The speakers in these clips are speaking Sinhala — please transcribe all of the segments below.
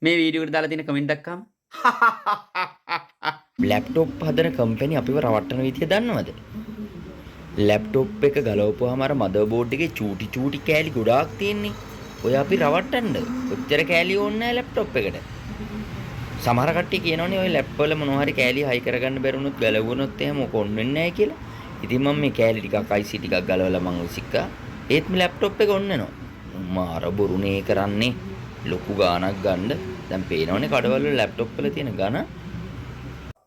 මේ වීඩියෝ එකට දාලා තියෙන කමෙන්ට් දැක්කම ලැප්ටොප් හදන කම්පැනි අපිව රවට්ටන විදිය දන්නවද? ලැප්ටොප් එක ගලවපුවාම අර මදර් බෝඩ් එකේ චූටි චූටි කෑලි ගොඩාක් තියෙන්නේ. ඔය අපි රවට්ටන්න. ඔච්චර කෑලි ඕනේ නැහැ ලැප්ටොප් එකට. සමහර කට්ටිය කියනවනේ ඔය ලැප් වල මොනවා හරි කෑලි හයි කරගන්න බැරුණොත් ගලවුණොත් එහෙම කොන් වෙන්නේ නැහැ කියලා. ඉතින් මම මේ කෑලි ටිකක් IC ටිකක් ගලවලා මම විසික්කා. ඒත් මේ ලැප්ටොප් එක ඔන්න වෙනවා. මාර බොරුනේ කරන්නේ. ලොකු ගාණක් ගන්න. දැන් පේනවනේ කඩවල ලැප්ටොප් වල තියෙන ගාණ.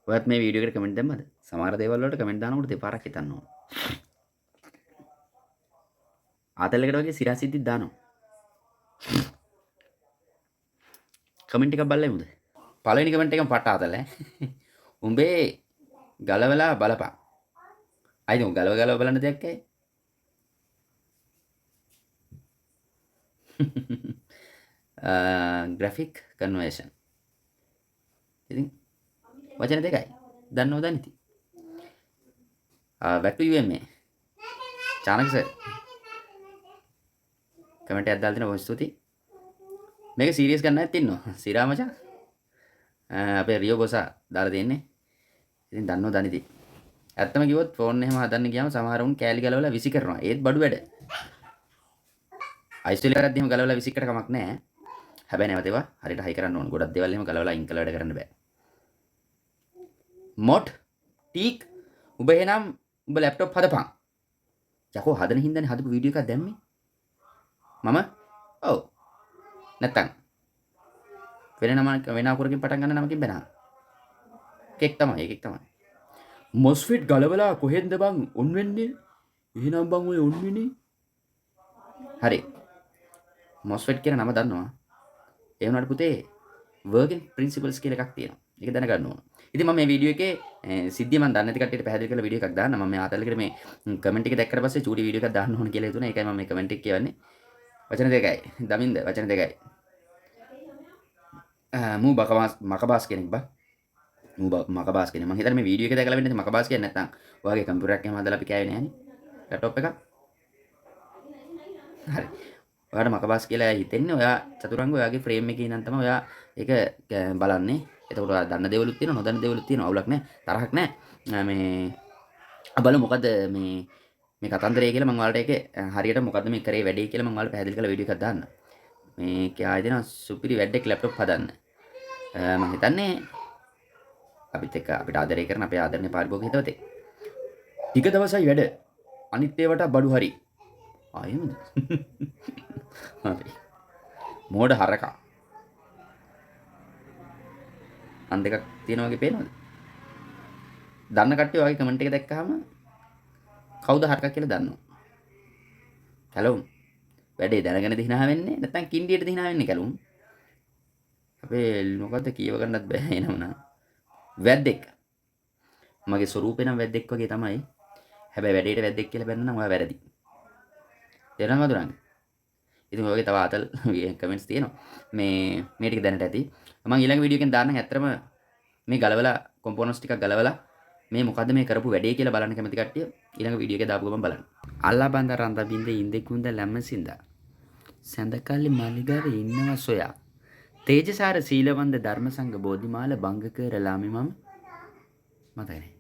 ඔයත් මේ වීඩියෝ එකට කමෙන්ට් දැම්මද? සමහර දේවල් වලට කමෙන්ට් දානකොට දෙපාරක් හිතන්න ඕන. ආතල්ලකට වගේ සිරාසිද්දිත් දානවා. කමෙන්ට් එකක් බලලා එමුද? පළවෙනි කමෙන්ට් එකම පට ආතල්ල ඈ. උඹේ ගලවලා බලපන්. අයිද උඹ ගලව බලන්න දෙයක් ඇයි? graphic conversion. ඉතින් වචන දෙකයි. දන්නව දනිති. back to UMA. Chanaka sir. Comment එකක් දාලා දෙනවා බොහොම ස්තුතියි. මේක සීරියස් ගන්න නැත් ඉන්නවා. සිරා මචං. අපේ රියෝ බොසා දාලා දෙන්නේ. ඉතින් දන්නව දනිති. ඇත්තම කිව්වොත් ෆෝන් එහෙම හදන්න ගියාම සමහර උන් කෑලි ගලවලා විසි කරනවා. ඒත් බඩු වැඩ. අයිස්ටෝලි කරද්දී එහෙම ගලවලා විසි කරට කමක් නැහැ. හැබැයි නැවත ඒවා හරියට හයි කරන්න ඕන. ගොඩක් දේවල් එහෙම ගලවලා අයින් කළා වැඩ කරන්න බෑ. මොට් ටීක් උඹ එහෙනම් උඹ ලැප්ටොප් හදපන්. යකෝ හදන හින්දානේ හදපු වීඩියෝ එකක් දැම්මේ. මම ඔව් නැත්තම් වෙන අකුරකින් පටන් ගන්න නමකින් බැනා. එකෙක් තමයි එකෙක් තමයි. මොස්ෆිට් ගලවලා කොහෙන්ද බං ඔන් වෙන්නේ? එහෙනම් බං ඔය ඔන් වෙන්නේ. හරි. මොස්ෆිට් කියන නම දන්නවා. ඒ වුණාට පුතේ වර්කින් ප්‍රින්සිපල්ස් කියලා එකක් තියෙනවා. ඒක දැනගන්න ඕන. ඉතින් මම මේ වීඩියෝ එකේ සිද්ධිය මම දන්නේ නැති කට්ටියට පැහැදිලි කරලා වීඩියෝ එකක් දාන්න. මම මේ ආතල්ලකට මේ කමෙන්ට් එක දැක්කට පස්සේ චූටි වීඩියෝ එකක් දාන්න ඕන කියලා හිතුණා. ඒකයි මම මේ කමෙන්ට් එක කියවන්නේ. වචන දෙකයි. දමින්ද වචන දෙකයි. මූ මකබාස් කෙනෙක් බා. මූ මකබාස් කෙනෙක්. මම හිතන්නේ මේ වීඩියෝ එක දැකලා වෙන්නේ මකබාස් කියන්නේ නැත්නම් ඔයාගේ කම්පියුටර් එකක් එහෙම හදලා අපි කෑවේ නෑනේ. ලැප්ටොප් එකක්. හරි. ඔයාට මකබාස් කියලා හිතෙන්නේ ඔයා චතුරංග ඔයාගේ ෆ්‍රේම් එකේ ඉඳන් තමයි ඔයා ඒක බලන්නේ. එතකොට ඔයා දන්න දේවලුත් තියෙනවා නොදන්න දේවලුත් තියෙනවා. අවුලක් නැහැ. තරහක් නැහැ. මේ බලමු මොකද මේ කතන්දරය කියලා මම ඔයාලට ඒකේ හරියට මොකද්ද මේ කරේ වැඩේ කියලා මම ඔයාලට පැහැදිලි කරලා වීඩියෝ එකක් දාන්න. මේ කියා දෙනවා සුපිරි වැඩක් ලැප්ටොප් හදන්න. මම හිතන්නේ අපිත් එක්ක අපිට ආදරය කරන අපේ ආදරණීය පාරිභෝගික හිතවතේ. ටික දවසයි වැඩ. අනිත් ඒවට බඩු හරි. ආයෙමද? හරි. මෝඩ හරකා. අන් දෙකක් තියෙනවා වගේ පේනවද? දන්න කට්ටිය ඔයගේ කමෙන්ට් එක දැක්කහම කවුද හරකා කියලා දන්නවා. කැලුම්. වැඩේ දැනගෙන දිනා වෙන්නේ නැත්නම් කින්ඩියට දිනා වෙන්නේ කැලුම්. අපේ මොකද්ද කියව ගන්නත් බෑ එනවනම්. වැද්දෙක්. මගේ ස්වරූපේ නම් වැද්දෙක් වගේ තමයි. හැබැයි වැඩේට වැද්දෙක් කියලා බැන්න නම් ඔයා වැරදි. තේරෙනවද දුරංග? ඉතින් ඔයගේ තව ආතල් කමෙන්ට්ස් තියෙනවා. මේ ටික දැනට ඇති. මම ඊළඟ වීඩියෝ එකෙන් දාන්නම් ඇත්තටම මේ ගලවලා කොම්පොනන්ට්ස් ටිකක් ගලවලා මේ මොකද්ද මේ කරපු වැඩේ කියලා බලන්න කැමති කට්ටිය ඊළඟ වීඩියෝ එකේ දාපු ගමන් බලන්න. අල්ලා බඳ රඳ බින්ද ඉන්දෙකුන්ද ලැමසින්ද සඳකල්ලි මල්ලිගාවේ ඉන්නවා සොයා. තේජසාර සීලවන්ත ධර්මසංග බෝධිමාල භංග කරලාමි මම මතකයි.